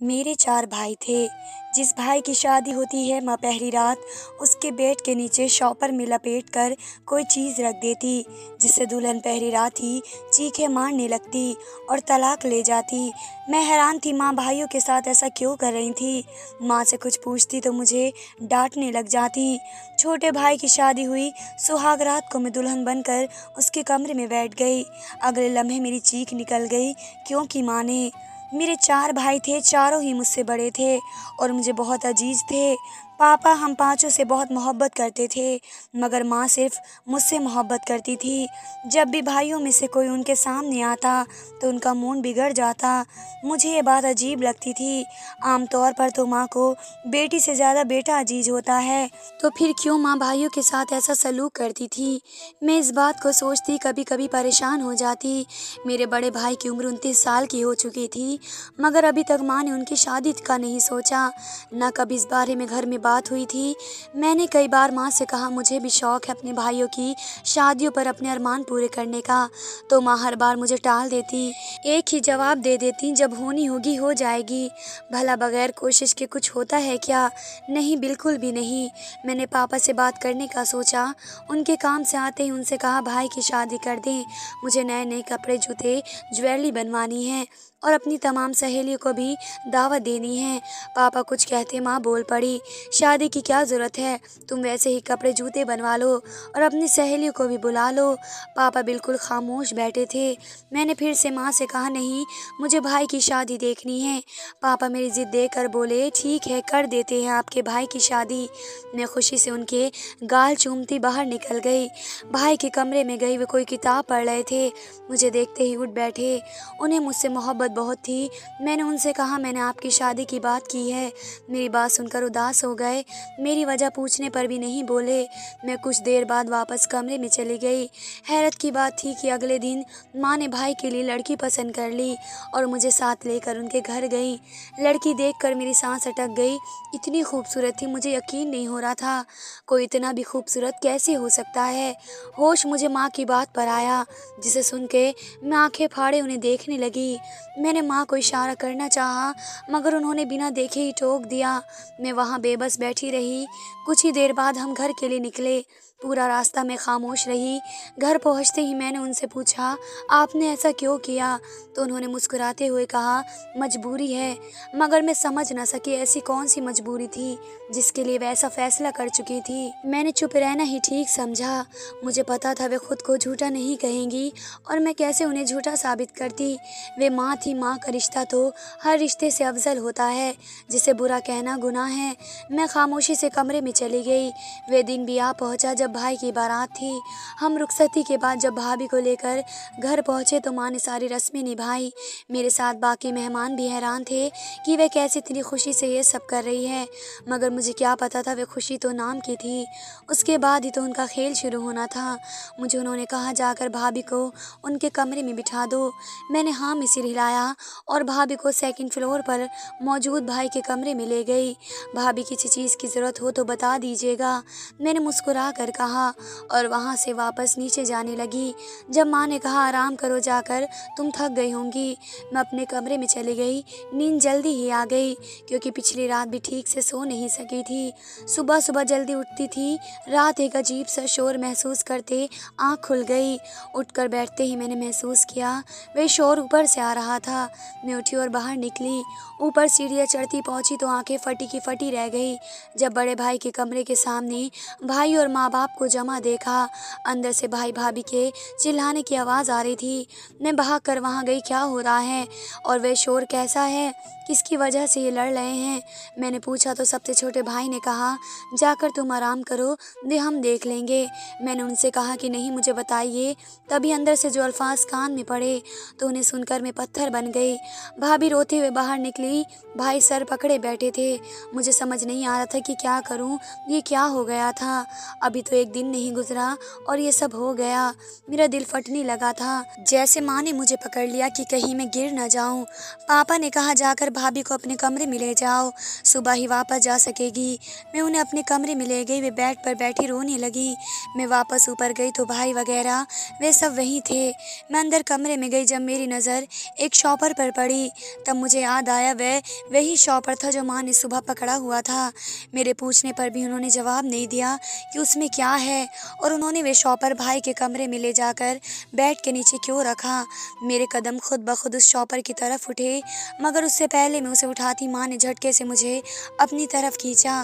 मेरे 4 भाई थे। जिस भाई की शादी होती है माँ पहली रात उसके बेड के नीचे शॉपर में लपेट कर कोई चीज़ रख देती, जिससे दुल्हन पहली रात ही चीखें मारने लगती और तलाक ले जाती। मैं हैरान थी माँ भाइयों के साथ ऐसा क्यों कर रही थी। माँ से कुछ पूछती तो मुझे डांटने लग जाती। छोटे भाई की शादी हुई, सुहाग रात को मैं दुल्हन बनकर उसके कमरे में बैठ गई। अगले लम्हे मेरी चीख निकल गई, क्योंकि माँ ने मेरे 4 भाई थे, चारों ही मुझसे बड़े थे और मुझे बहुत अजीज थे। पापा हम पांचों से बहुत मोहब्बत करते थे, मगर माँ सिर्फ मुझसे मोहब्बत करती थी। जब भी भाइयों में से कोई उनके सामने आता तो उनका मूड बिगड़ जाता। मुझे ये बात अजीब लगती थी। आमतौर पर तो माँ को बेटी से ज़्यादा बेटा अजीज होता है, तो फिर क्यों माँ भाइयों के साथ ऐसा सलूक करती थी। मैं इस बात को सोचती कभी कभी परेशान हो जाती। मेरे बड़े भाई की उम्र 29 साल की हो चुकी थी, मगर अभी तक माँ ने उनकी शादी का नहीं सोचा, न कभी इस बारे में घर में बात हुई थी। मैंने कई बार माँ से कहा मुझे भी शौक है अपने भाइयों की शादियों पर अपने अरमान पूरे करने का, तो माँ हर बार मुझे टाल देती। एक ही जवाब दे देती, जब होनी होगी हो जाएगी। भला बगैर कोशिश के कुछ होता है क्या? नहीं, बिल्कुल भी नहीं। मैंने पापा से बात करने का सोचा। उनके काम से आते ही उनसे कहा भाई की शादी कर दें, मुझे नए नए कपड़े जूते ज्वेलरी बनवानी है और अपनी तमाम सहेलियों को भी दावत देनी है। पापा कुछ कहते माँ बोल पड़ी, शादी की क्या ज़रूरत है, तुम वैसे ही कपड़े जूते बनवा लो और अपनी सहेलियों को भी बुला लो। पापा बिल्कुल खामोश बैठे थे। मैंने फिर से माँ से कहा नहीं, मुझे भाई की शादी देखनी है। पापा मेरी जिद देकर बोले ठीक है, कर देते हैं आपके भाई की शादी। मैं खुशी से उनके गाल चूमती बाहर निकल गई। भाई के कमरे में गई, वे कोई किताब पढ़ रहे थे। मुझे देखते ही उठ बैठे। उन्हें मुझसे मोहब्बत बहुत थी। मैंने उनसे कहा मैंने आपकी शादी की बात की है। मेरी बात सुनकर उदास हो गए। मेरी वजह पूछने पर भी नहीं बोले। मैं कुछ देर बाद वापस कमरे में चली गई। हैरत की बात थी कि अगले दिन माँ ने भाई के लिए लड़की पसंद कर ली और मुझे साथ लेकर उनके घर गई। लड़की देखकर मेरी सांस अटक गई। इतनी खूबसूरत थी, मुझे यकीन नहीं हो रहा था। कोई इतना भी खूबसूरत कैसे हो सकता है। होश मुझे माँ की बात पर आया, जिसे सुन के मैं आंखें फाड़े उन्हें देखने लगी। मैंने माँ को इशारा करना चाहा, मगर उन्होंने बिना देखे ही टोक दिया। मैं वहाँ बेबस बैठी रही। कुछ ही देर बाद हम घर के लिए निकले। पूरा रास्ता मैं खामोश रही। घर पहुँचते ही मैंने उनसे पूछा आपने ऐसा क्यों किया, तो उन्होंने मुस्कुराते हुए कहा मजबूरी है। मगर मैं समझ न सकी ऐसी कौन सी मजबूरी थी जिसके लिए वह ऐसा फैसला कर चुकी थी। मैंने चुप रहना ही ठीक समझा। मुझे पता था वे खुद को झूठा नहीं कहेंगी और मैं कैसे उन्हें झूठा साबित करती। वे माँ थी, माँ का रिश्ता तो हर रिश्ते से अफजल होता है, जिसे बुरा कहना गुनाह है। मैं खामोशी से कमरे में चली गई। वे दिन भी आ पहुँचा जब भाई की बारात थी। हम रुखसती के बाद जब भाभी को लेकर घर पहुँचे तो माँ ने सारी रस्में निभाई। मेरे साथ बाकी मेहमान भी हैरान थे कि वे कैसे इतनी खुशी से ये सब कर रही है, मगर मुझे क्या पता था वे खुशी तो नाम की थी। उसके बाद ही तो उनका खेल शुरू होना था। मुझे उन्होंने कहा जाकर भाभी को उनके कमरे में बिठा दो। मैंने हाँ में सिर हिलाया और भाभी को सेकंड फ्लोर पर मौजूद भाई के कमरे में ले गई। भाभी किसी चीज़ की ज़रूरत हो तो बता दीजिएगा, मैंने मुस्कुरा कर कहा और वहाँ से वापस नीचे जाने लगी। जब माँ ने कहा आराम करो जाकर, तुम थक गई होंगी, मैं अपने कमरे में चली गई। नींद जल्दी ही आ गई क्योंकि पिछली रात भी ठीक से सो नहीं सकी थी। सुबह सुबह जल्दी उठती थी। रात एक अजीब सा शोर महसूस करते आँख खुल गई। उठकर बैठते ही मैंने महसूस किया वह शोर ऊपर से आ रहा था। मैं उठी और बाहर निकली। ऊपर सीढ़ियाँ चढ़ती पहुँची तो आंखें फटी की फटी रह गई जब बड़े भाई के कमरे के सामने भाई और माँ बाप को जमा देखा। अंदर से भाई भाभी के चिल्लाने की आवाज़ आ रही थी। मैं भाग कर वहाँ गई, क्या हो रहा है और वह शोर कैसा है, किसकी वजह से ये लड़ रहे हैं। मैंने पूछा तो सबसे छोटे भाई ने कहा जाकर तुम आराम करो, वे हम देख लेंगे। मैंने उनसे कहा कि नहीं, मुझे बताइए। तभी अंदर से जो अल्फाज कान में पड़े तो उन्हें सुनकर मैं पत्थर बन गई। भाभी रोते हुए बाहर निकली। भाई सर पकड़े बैठे थे। मुझे समझ नहीं आ रहा था कि क्या करूं। ये क्या हो गया था। अभी तो एक दिन नहीं गुजरा और ये सब हो गया। मेरा दिल फटने लगा था, जैसे माँ ने मुझे पकड़ लिया कि कहीं मैं गिर न जाऊं। पापा ने कहा जाकर भाभी को अपने कमरे में ले जाओ, सुबह ही वापस जा सकेगी। मैं उन्हें अपने कमरे में ले गई। वे बेड पर बैठी रोने लगी। मैं वापस ऊपर गई तो भाई वगैरह वे सब वहीं थे। मैं अंदर कमरे में गई जब मेरी नज़र एक शॉपर पर पड़ी। तब मुझे याद आया वह वही शॉपर था जो माँ ने सुबह पकड़ा हुआ था। मेरे पूछने पर भी उन्होंने जवाब नहीं दिया कि उसमें क्या है और उन्होंने वे शॉपर भाई के कमरे में ले जाकर बेड के नीचे क्यों रखा। मेरे कदम खुद ब खुद उस शॉपर की तरफ उठे, मगर उससे पहले मैं उसे उठाती माँ ने झटके से मुझे अपनी तरफ खींचा।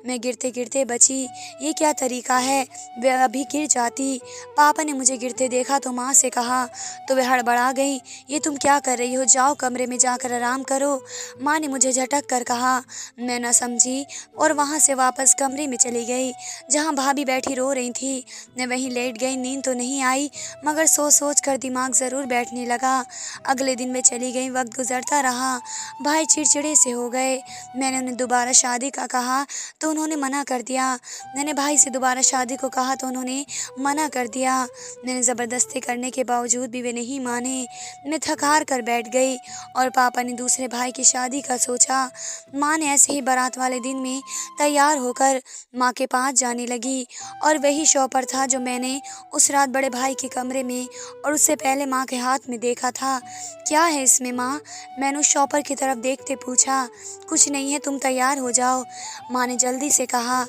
मैं गिरते गिरते बची। ये क्या तरीका है, वह अभी गिर जाती। पापा ने मुझे गिरते देखा तो माँ से कहा तो वह हड़बड़ा गई, ये तुम क्या कर रही हो, जाओ कमरे में जाकर आराम करो। माँ ने मुझे झटक कर कहा। मैं न समझी और वहाँ से वापस कमरे में चली गई जहाँ भाभी बैठी रो रही थी। मैं वहीं लेट गई। नींद तो नहीं आई, मगर सोच सोच कर दिमाग ज़रूर बैठने लगा। अगले दिन मैं चली गई। वक्त गुजरता रहा। भाई चिड़चिड़े से हो गए। मैंने उन्हें दोबारा शादी का कहा तो उन्होंने मना कर दिया। मैंने भाई से दोबारा शादी को कहा तो उन्होंने मना कर दिया। मैंने ज़बरदस्ती करने के बावजूद भी वे नहीं माने। मैं थक हार कर बैठ गई और पापा ने दूसरे भाई की शादी का सोचा। माँ ने ऐसे ही बारात वाले दिन में तैयार होकर माँ के पास जाने लगी और वही शॉपर था जो मैंने उस रात बड़े भाई के कमरे में और उससे पहले माँ के हाथ में देखा था। क्या है इसमें माँ? मैंने उस शॉपर की तरफ देखते पूछा। कुछ नहीं है, तुम तैयार हो जाओ, माँ ने जल्दी से कहा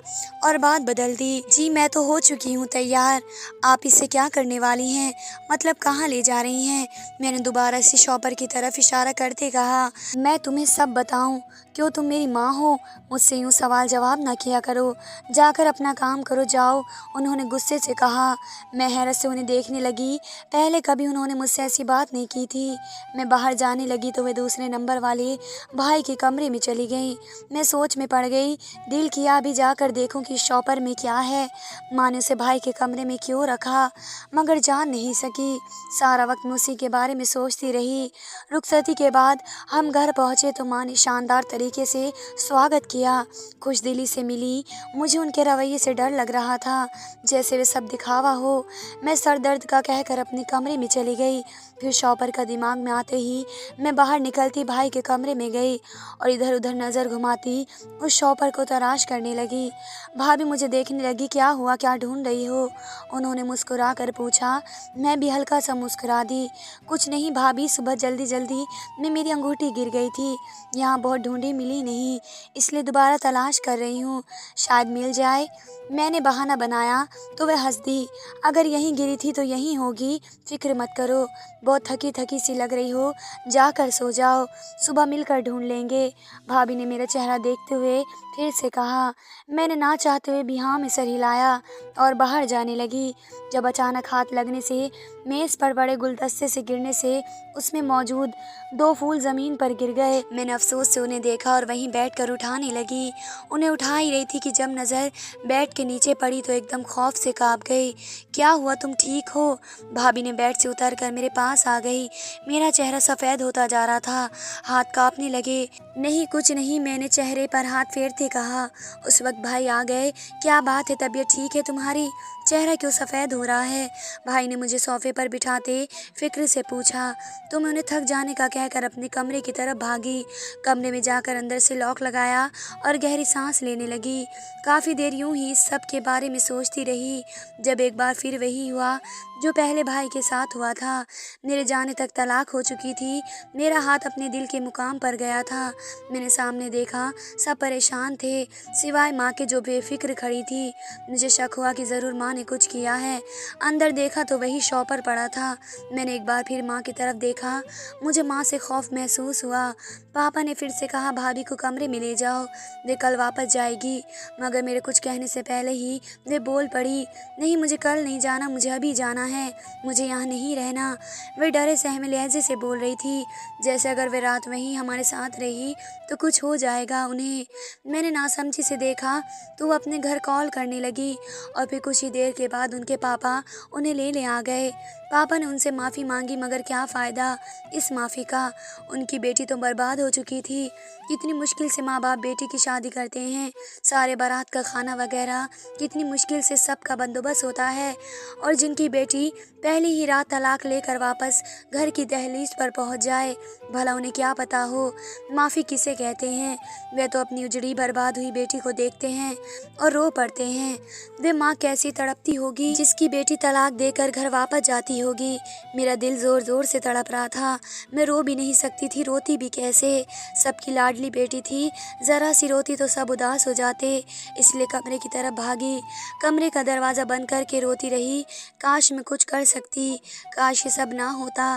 और बात बदल दी। जी मैं तो हो चुकी हूँ तैयार। आप इसे क्या करने वाली हैं, मतलब कहाँ ले जा रही हैं? मैंने दोबारा से शॉपर की तरफ इशारा करते कहा। मैं तुम्हें सब बताऊं, क्यों तुम मेरी माँ हो? मुझसे यूँ सवाल जवाब ना किया करो, जाकर अपना काम करो, जाओ, उन्होंने गुस्से से कहा। मैं हैरत से उन्हें देखने लगी। पहले कभी उन्होंने मुझसे ऐसी बात नहीं की थी। मैं बाहर जाने लगी तो वे दूसरे नंबर वाले भाई के कमरे में चली गई। मैं सोच में पड़ गई। दिल किया अभी जाकर देखूं कि शॉपर में क्या है, माँ ने उसे भाई के कमरे में क्यों रखा, मगर जान नहीं सकी। सारा वक्त मैं उसी के बारे में सोचती रही। रुखसती के बाद हम घर पहुँचे तो माँ ने शानदार तरीके से स्वागत किया। खुश दिली से मिली। मुझे उनके रवैये से डर लग रहा था, जैसे वे सब दिखावा हो। मैं सर दर्द का कहकर अपने कमरे में चली गई। फिर शॉपर का दिमाग में आते ही मैं बाहर निकलती भाई के कमरे में गई और इधर उधर नज़र घुमाती उस शॉपर को तलाश करने लगी। भाभी मुझे देखने लगी। क्या हुआ, क्या ढूंढ रही हो? उन्होंने मुस्कुरा कर पूछा। मैं भी हल्का सा मुस्कुरा दी। कुछ नहीं भाभी, सुबह जल्दी जल्दी में मेरी अंगूठी गिर गई थी, यहाँ बहुत ढूंढी मिली नहीं, इसलिए दोबारा तलाश कर रही हूँ, शायद मिल जाए। मैंने बहाना बनाया तो वह हंस दी। अगर यहीं गिरी थी तो यहीं होगी, फिक्र मत करो, बहुत थकी थकी सी लग रही हो, जाकर सो जाओ, सुबह मिलकर ढूंढ लेंगे। भाभी ने मेरा चेहरा देखते हुए फिर से कहा। मैंने ना चाहते हुए भी हाँ में सर हिलाया और बाहर जाने लगी। जब अचानक हाथ लगने से, मेज़ पर बड़े गुलदस्ते से गिरने से उसमें मौजूद 2 फूल ज़मीन पर गिर गए। मैंने अफसोस से उन्हें देखा और वहीं बैठकर उठाने लगी। उन्हें उठा ही रही थी कि जब नज़र बेड के नीचे पड़ी तो एकदम खौफ से काँप गई। क्या हुआ, तुम ठीक हो? भाभी ने बेड से उतर कर मेरे पास आ गई। मेरा चेहरा सफ़ेद होता जा रहा था, हाथ काँपने लगे। नहीं कुछ नहीं, मैंने चेहरे पर हाथ फेरते कहा। उस वक्त भाई आ गए। क्या बात है, तबीयत ठीक है तुम्हारी, चेहरा क्यों सफ़ेद हो रहा है? भाई ने मुझे सोफे पर बिठाते फिक्र से पूछा तो मैं उन्हें थक जाने का कहकर अपने कमरे की तरफ भागी। कमरे में जाकर अंदर से लॉक लगाया और गहरी सांस लेने लगी। काफ़ी देर यूं ही इस सब के बारे में सोचती रही, जब एक बार फिर वही हुआ जो पहले भाई के साथ हुआ था। मेरे जाने तक तलाक हो चुकी थी। मेरा हाथ अपने दिल के मुकाम पर गया था। मैंने सामने देखा, सब परेशान थे सिवाय माँ के जो बेफिक्र खड़ी थी। मुझे शक हुआ कि ज़रूर माँ ने कुछ किया है। अंदर देखा तो वही शॉपर पड़ा था। मैंने एक बार फिर माँ की तरफ देखा। मुझे माँ से खौफ महसूस हुआ। पापा ने फिर से कहा भाभी को कमरे में ले जाओ, वे कल वापस जाएगी। मगर मेरे कुछ कहने से पहले ही वे बोल पड़ी, नहीं मुझे कल नहीं जाना, मुझे अभी जाना है, मुझे यहाँ नहीं रहना। वे डरे सहमे लहजे से बोल रही थी, जैसे अगर वे रात वहीं हमारे साथ रही तो कुछ हो जाएगा उन्हें। मैंने नासमझी से देखा तो वो अपने घर कॉल करने लगी और फिर कुछ ही देर के बाद उनके पापा उन्हें ले आ गए। पापा ने उनसे माफ़ी मांगी, मगर क्या फ़ायदा इस माफ़ी का? उनकी बेटी तो बर्बाद हो चुकी थी। कितनी मुश्किल से माँ बाप बेटी की शादी करते हैं, सारे बारात का खाना वगैरह कितनी मुश्किल से सब का बंदोबस्त होता है, और जिनकी बेटी पहली ही रात तलाक लेकर वापस घर की दहलीज पर पहुंच जाए, भला उन्हें क्या पता हो माफ़ी किसे कहते हैं? वे तो अपनी उजड़ी बर्बाद हुई बेटी को देखते हैं और रो पड़ते हैं। वे माँ कैसी तड़पती होगी जिसकी बेटी तलाक देकर घर वापस जाती रही होगी। मेरा दिल ज़ोर ज़ोर से तड़प रहा था। मैं रो भी नहीं सकती थी, रोती भी कैसे? सबकी लाडली बेटी थी, ज़रा सी रोती तो सब उदास हो जाते, इसलिए कमरे की तरफ भागी। कमरे का दरवाज़ा बंद करके रोती रही। काश मैं कुछ कर सकती, काश ये सब ना होता।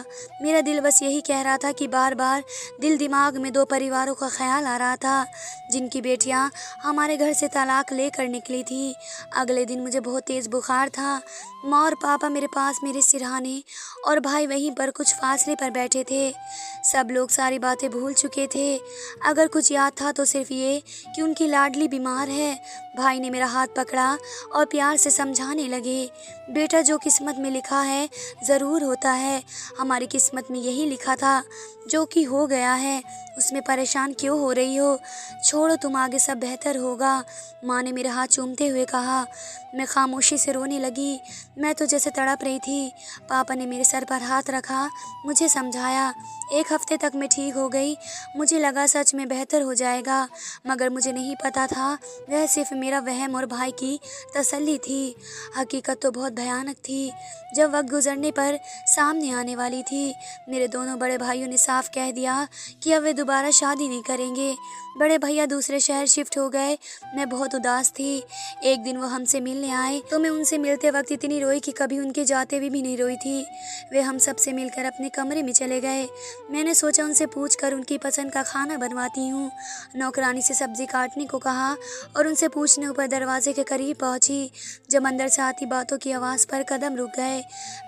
मेरा दिल बस यही कह रहा था कि बार बार दिल दिमाग में दो परिवारों का ख्याल आ रहा था जिनकी बेटियां हमारे घर से तलाक लेकर निकली थी। अगले दिन मुझे बहुत तेज़ बुखार था। माँ और पापा मेरे पास मेरे सिरहाने और भाई वहीं पर कुछ फासले पर बैठे थे। सब लोग सारी बातें भूल चुके थे। अगर कुछ याद था तो सिर्फ ये कि उनकी लाडली बीमार है। भाई ने मेरा हाथ पकड़ा और प्यार से समझाने लगे, बेटा जो किस्मत में लिखा है ज़रूर होता है। हमारी किस्मत में यही लिखा था, जो कि हो गया है, उसमें परेशान क्यों हो रही हो? छोड़ो, तुम आगे सब बेहतर होगा। माँ ने मेरा हाथ चूमते हुए कहा। मैं खामोशी से रोने लगी। मैं तो जैसे तड़प रही थी। पापा ने मेरे सर पर हाथ रखा, मुझे समझाया। एक हफ्ते तक मैं ठीक हो गई। मुझे लगा सच में बेहतर हो जाएगा, मगर मुझे नहीं पता था वह सिर्फ मेरा वहम और भाई की तसल्ली थी। हकीकत तो बहुत भयानक थी। जब वक्त गुजरने पर सामने आने वाली थी, मेरे दोनों बड़े भाइयों ने साफ कह दिया कि अब वे दोबारा शादी नहीं करेंगे। बड़े भैया दूसरे शहर शिफ्ट हो गए। मैं बहुत उदास थी। एक दिन वो हमसे मिलने आए तो मैं उनसे मिलते वक्त इतनी रोई कि कभी उनके जाते हुए भी नहीं रोई थी। वे हम सब से मिलकर अपने कमरे में चले गए। मैंने सोचा उनसे पूछकर उनकी पसंद का खाना बनवाती हूँ। नौकरानी से सब्जी काटने को कहा और उनसे पूछने ऊपर दरवाजे के करीब पहुँची। जब अंदर से आती बातों की आवाज़ पर कदम रुक गए,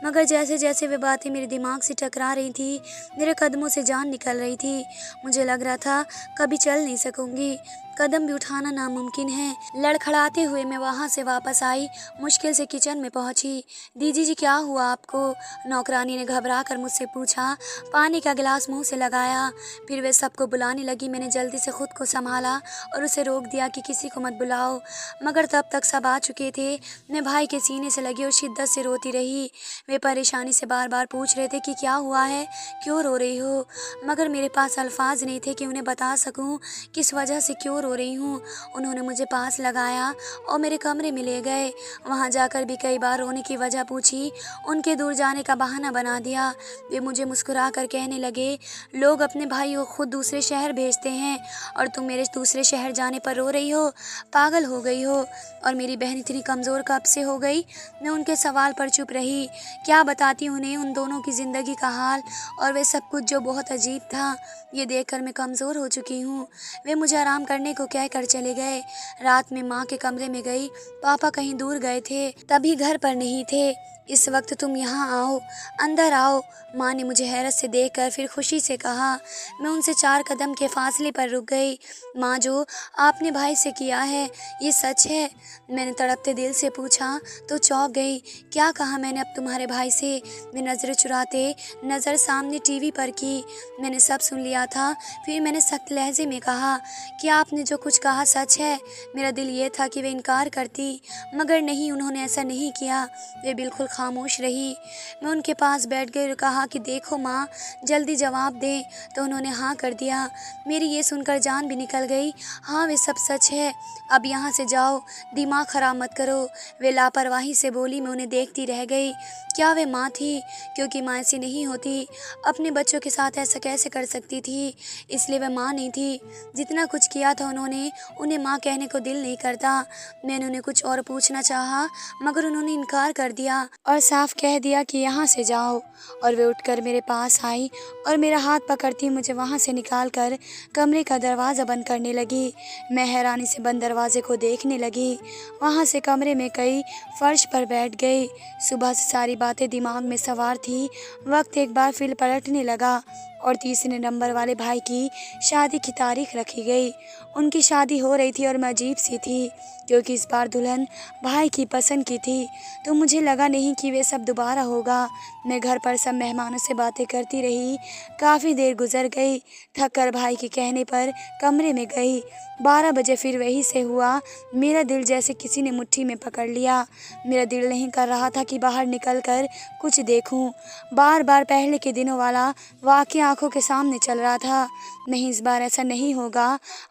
मगर जैसे जैसे वे बातें मेरे दिमाग से टकरा रही थी, मेरे कदमों से जान निकल रही थी। मुझे लग रहा था कभी चल नहीं सकूंगी, कदम भी उठाना नामुमकिन है। लड़खड़ाते हुए मैं वहाँ से वापस आई, मुश्किल से किचन में पहुँची। दीदी जी क्या हुआ आपको? नौकरानी ने घबरा कर मुझसे पूछा। पानी का गिलास मुंह से लगाया, फिर वे सबको बुलाने लगी। मैंने जल्दी से खुद को संभाला और उसे रोक दिया कि किसी को मत बुलाओ, मगर तब तक सब आ चुके थे। मैं भाई के सीने से लगी और शिद्दत से रोती रही। वे परेशानी से बार बार पूछ रहे थे कि क्या हुआ है, क्यों रो रही हो, मगर मेरे पास अल्फाज नहीं थे कि उन्हें बता सकूं किस वजह से क्यों रो रही हूँ। उन्होंने मुझे पास लगाया और मेरे कमरे में ले गए। वहाँ जाकर भी कई बार रोने की वजह पूछी, उनके दूर जाने का बहाना बना दिया। वे मुझे मुस्कुरा कर कहने लगे, लोग अपने भाई को खुद दूसरे शहर भेजते हैं और तुम मेरे दूसरे शहर जाने पर रो रही हो, पागल हो गई हो। और मेरी बहन इतनी कमज़ोर कब से हो गई? मैं उनके सवाल पर चुप रही। क्या बताती उन्हें उन दोनों की ज़िंदगी का हाल और वे सब कुछ जो बहुत अजीब था। ये देखकर मैं कमज़ोर हो चुकी हूँ। वे मुझे आराम करने को कहकर चले गए। रात में माँ के कमरे में गई। पापा कहीं दूर गए थे, तभी घर पर नहीं थे। इस वक्त तुम यहाँ आओ, अंदर आओ, माँ ने मुझे हैरत से देखकर फिर खुशी से कहा। मैं उनसे 4 कदम के फासले पर रुक गई। माँ, जो आपने भाई से किया है ये सच है? मैंने तड़पते दिल से पूछा तो चौंक गई। क्या कहा मैंने अब तुम्हारे भाई से? मैं नज़र चुराते नज़र सामने टीवी पर की। मैंने सब सुन लिया था। फिर मैंने सख्त लहजे में कहा कि आपने जो कुछ कहा सच है। मेरा दिल ये था कि वे इनकार करती, मगर नहीं, उन्होंने ऐसा नहीं किया। वे बिल्कुल खामोश रही। मैं उनके पास बैठ गई और कहा कि देखो माँ, जल्दी जवाब दें। तो उन्होंने हाँ कर दिया। मेरी ये सुनकर जान भी निकल गई। हाँ, वे सब सच है। अब यहाँ से जाओ, दिमाग खराब मत करो, वे लापरवाही से बोली। मैं उन्हें देखती रह गई। क्या वे माँ थी? क्योंकि माँ ऐसी नहीं होती, अपने बच्चों के साथ ऐसा कैसे कर सकती थी? इसलिए वे माँ नहीं थी। जितना कुछ किया था उन्होंने, उन्हें माँ कहने को दिल नहीं करता। मैंने उन्हें कुछ और पूछना चाहा, मगर उन्होंने इनकार कर दिया और साफ कह दिया कि यहाँ से जाओ। और वे उठकर मेरे पास आई और मेरा हाथ पकड़ती मुझे वहाँ से निकाल कर कमरे का दरवाज़ा बंद करने लगी। मैं हैरानी से बंद दरवाजे को देखने लगी। वहाँ से कमरे में गई, फर्श पर बैठ गई। सुबह से सारी बातें दिमाग में सवार थी। वक्त एक बार फिर पलटने लगा और तीसरे नंबर वाले भाई की शादी की तारीख रखी गई। उनकी शादी हो रही थी और मैं अजीब सी थी, क्योंकि इस बार दुल्हन भाई की पसंद की थी, तो मुझे लगा नहीं कि वे सब दोबारा होगा। मैं घर पर सब मेहमानों से बातें करती रही। काफ़ी देर गुजर गई। थक कर भाई के कहने पर कमरे में गई। 12 बजे फिर वही से हुआ। मेरा दिल जैसे किसी ने मुट्ठी में पकड़ लिया। मेरा दिल नहीं कर रहा था कि बाहर निकल कर कुछ देखूं। बार बार पहले के दिनों वाला वाक़या आंखों के सामने चल रहा था। नहीं, इस बार ऐसा नहीं होगा।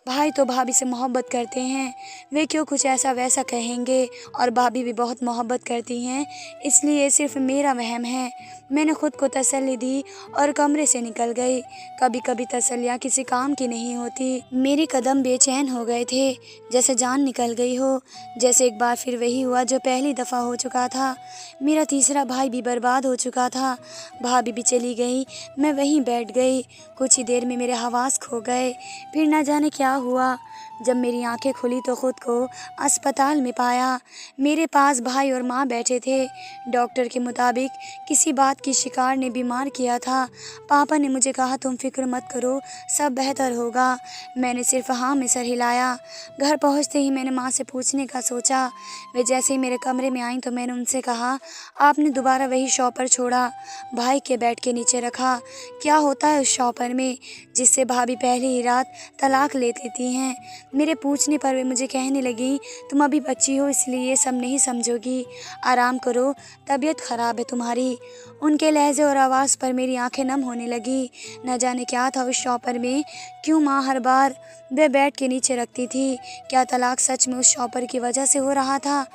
भाई तो भाभी से मोहब्बत करते हैं, वे क्यों कुछ ऐसा वैसा कहेंगे, और भाभी भी बहुत मोहब्बत करती हैं, इसलिए सिर्फ मेरा वहम है। मैंने खुद को तसल्ली दी और कमरे से निकल गई। कभी कभी तसल्लियाँ किसी काम की नहीं होती। मेरे कदम बेचैन हो गए थे, जैसे जान निकल गई हो। जैसे एक बार फिर वही हुआ जो पहली दफ़ा हो चुका था। मेरा तीसरा भाई भी बर्बाद हो चुका था। भाभी भी चली गई, मैं वहीं बैठ गई। कुछ ही देर में मेरे हवास खो गए। फिर ना जाने क्या हुआ। जब मेरी आंखें खुली तो खुद को अस्पताल में पाया। मेरे पास भाई और माँ बैठे थे। डॉक्टर के मुताबिक किसी बात की शिकार ने बीमार किया था। पापा ने मुझे कहा, तुम फिक्र मत करो, सब बेहतर होगा। मैंने सिर्फ हाँ में सर हिलाया। घर पहुँचते ही मैंने माँ से पूछने का सोचा। वे जैसे ही मेरे कमरे में आईं तो मैंने उनसे कहा, आपने दोबारा वही शॉपर छोड़ा, भाई के बेड के नीचे रखा। क्या होता है उस शॉपर में जिससे भाभी पहली ही रात तलाक ले लेती हैं? मेरे पूछने पर वे मुझे कहने लगी, तुम अभी बच्ची हो इसलिए ये सब नहीं समझोगी, आराम करो, तबीयत ख़राब है तुम्हारी। उनके लहजे और आवाज़ पर मेरी आंखें नम होने लगी। न जाने क्या था उस शॉपर में, क्यों माँ हर बार वे बेड के नीचे रखती थी। क्या तलाक सच में उस शॉपर की वजह से हो रहा था?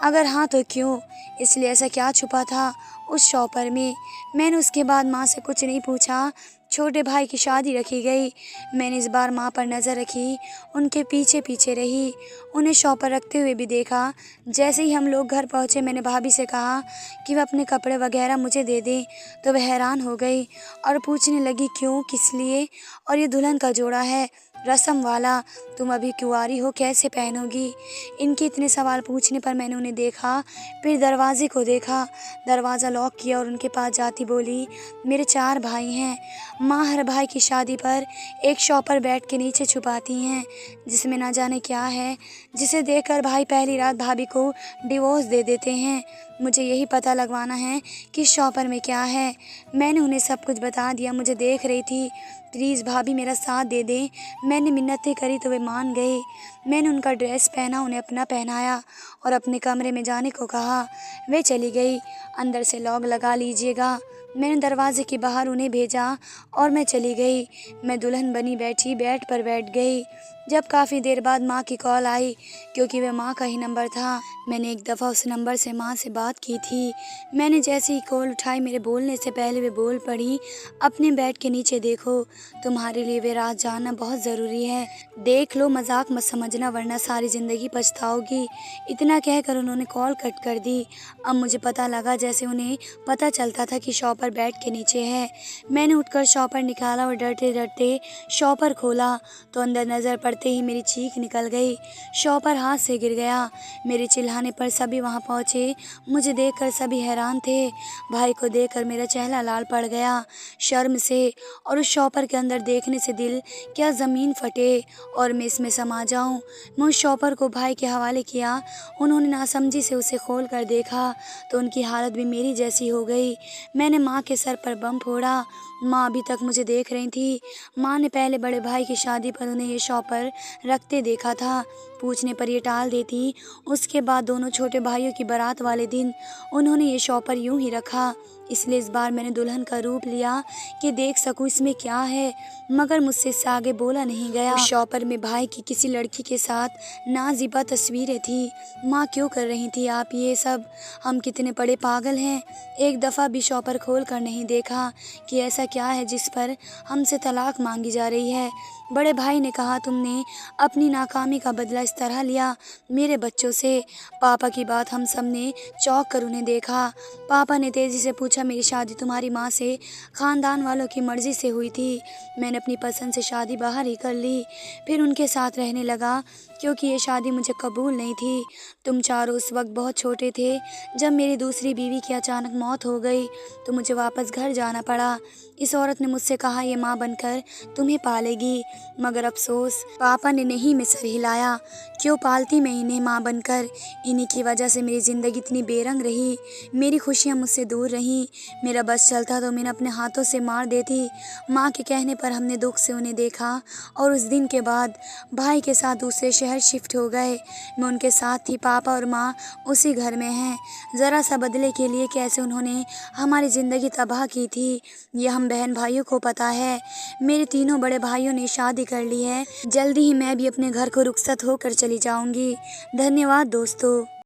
अगर हाँ तो क्यों? इसलिए ऐसा क्या छुपा था उस शॉपर में? मैंने उसके बाद माँ से कुछ नहीं पूछा। छोटे भाई की शादी रखी गई। मैंने इस बार माँ पर नज़र रखी, उनके पीछे पीछे रही, उन्हें शॉपर रखते हुए भी देखा। जैसे ही हम लोग घर पहुँचे मैंने भाभी से कहा कि वह अपने कपड़े वगैरह मुझे दे दें, तो वह हैरान हो गई और पूछने लगी, क्यों, किस लिए? और ये दुल्हन का जोड़ा है, रस्म वाला, तुम अभी कुंवारी हो, कैसे पहनोगी? इनके इतने सवाल पूछने पर मैंने उन्हें देखा, फिर दरवाजे को देखा। दरवाज़ा लॉक किया और उनके पास जाती बोली, मेरे 4 भाई हैं। माँ हर भाई की शादी पर एक शॉपर बेड के नीचे छुपाती हैं, जिसमें ना जाने क्या है, जिसे देखकर भाई पहली रात भाभी को डिवोर्स दे देते हैं। मुझे यही पता लगवाना है कि शॉपर में क्या है। मैंने उन्हें सब कुछ बता दिया। मुझे देख रही थी। प्लीज़ भाभी मेरा साथ दे दें। मैंने मिन्नतें करी तो वे मान गए। मैंने उनका ड्रेस पहना, उन्हें अपना पहनाया और अपने कमरे में जाने को कहा। वे चली गई। अंदर से लॉक लगा लीजिएगा। मैंने दरवाजे के बाहर उन्हें भेजा और मैं चली गई। मैं दुल्हन बनी बैठी बेड पर बैठ गई। जब काफ़ी देर बाद माँ की कॉल आई, क्योंकि वह माँ का ही नंबर था। मैंने एक दफ़ा उस नंबर से माँ से बात की थी। मैंने जैसे ही कॉल उठाई, मेरे बोलने से पहले वे बोल पड़ी, अपने बेड के नीचे देखो, तुम्हारे लिए वे रात जानना बहुत ज़रूरी है। देख लो, मजाक मत समझना वरना सारी ज़िंदगी पछताओगी। इतना कहकर उन्होंने कॉल कट कर दी। अब मुझे पता लगा जैसे उन्हें पता चलता था कि शॉपर बेड के नीचे है। मैंने उठकर शॉपर निकाला और डरते डरते शॉपर खोला तो अंदर नज़र पड़ते ही मेरी चीख निकल गई। शॉपर हाथ से गिर गया। मेरे चिल्लाने पर सभी वहां पहुंचे। मुझे देखकर सभी हैरान थे। भाई को देखकर मेरा चेहरा लाल पड़ गया शर्म से, और उस शॉपर के अंदर देखने से दिल क्या ज़मीन फटे और मैं इसमें समा जाऊं। मैं उस शॉपर को भाई के हवाले किया। उन्होंने नासमझी से उसे खोल कर देखा तो उनकी हालत भी मेरी जैसी हो गई। मैंने माँ के सर पर बम फोड़ा। माँ अभी तक मुझे देख रही थी। माँ ने पहले बड़े भाई की शादी पर उन्हें ये शॉपर रखते देखा था। पूछने पर ये टाल देती। उसके बाद दोनों छोटे भाइयों की बारात वाले दिन उन्होंने ये शॉपर यूं ही रखा। इसलिए इस बार मैंने दुल्हन का रूप लिया कि देख सकूं इसमें क्या है, मगर मुझसे इससे आगे बोला नहीं गया। उस शॉपर में भाई की किसी लड़की के साथ नाज़िबा तस्वीरें थी। माँ क्यों कर रही थी आप ये सब? हम कितने बड़े पागल हैं। एक दफ़ा भी शॉपर खोल कर नहीं देखा कि ऐसा क्या है जिस पर हमसे तलाक मांगी जा रही है। बड़े भाई ने कहा, तुमने अपनी नाकामी का बदला इस तरह लिया मेरे बच्चों से। पापा की बात हम सब ने चौंक कर उन्हें देखा। पापा ने तेज़ी से पूछा, मेरी शादी तुम्हारी माँ से ख़ानदान वालों की मर्ज़ी से हुई थी। मैंने अपनी पसंद से शादी बाहर ही कर ली, फिर उनके साथ रहने लगा क्योंकि ये शादी मुझे कबूल नहीं थी। तुम चारों उस वक्त बहुत छोटे थे जब मेरी दूसरी बीवी की अचानक मौत हो गई तो मुझे वापस घर जाना पड़ा। इस औरत ने मुझसे कहा, ये माँ बनकर तुम्हें पालेगी। मगर अफसोस पापा ने नहीं में सर हिलाया। क्यों पालती मैं इन्हें माँ बनकर। इन्हीं की वजह से मेरी ज़िंदगी इतनी बेरंग रही। मेरी खुशियाँ मुझसे दूर रहीं। मेरा बस चलता तो मैं अपने हाथों से मार देती। माँ के कहने पर हमने दुख से उन्हें देखा और उस दिन के बाद भाई के साथ दूसरे शहर शिफ्ट हो गए। मैं उनके साथ थी, पापा और माँ उसी घर में हैं। ज़रा सा बदले के लिए कैसे उन्होंने हमारी ज़िंदगी तबाह की थी, ये हम बहन भाइयों को पता है। मेरे तीनों बड़े भाइयों ने शादी कर ली है। जल्दी ही मैं भी अपने घर को रुखसत होकर चली जाऊंगी। धन्यवाद दोस्तों।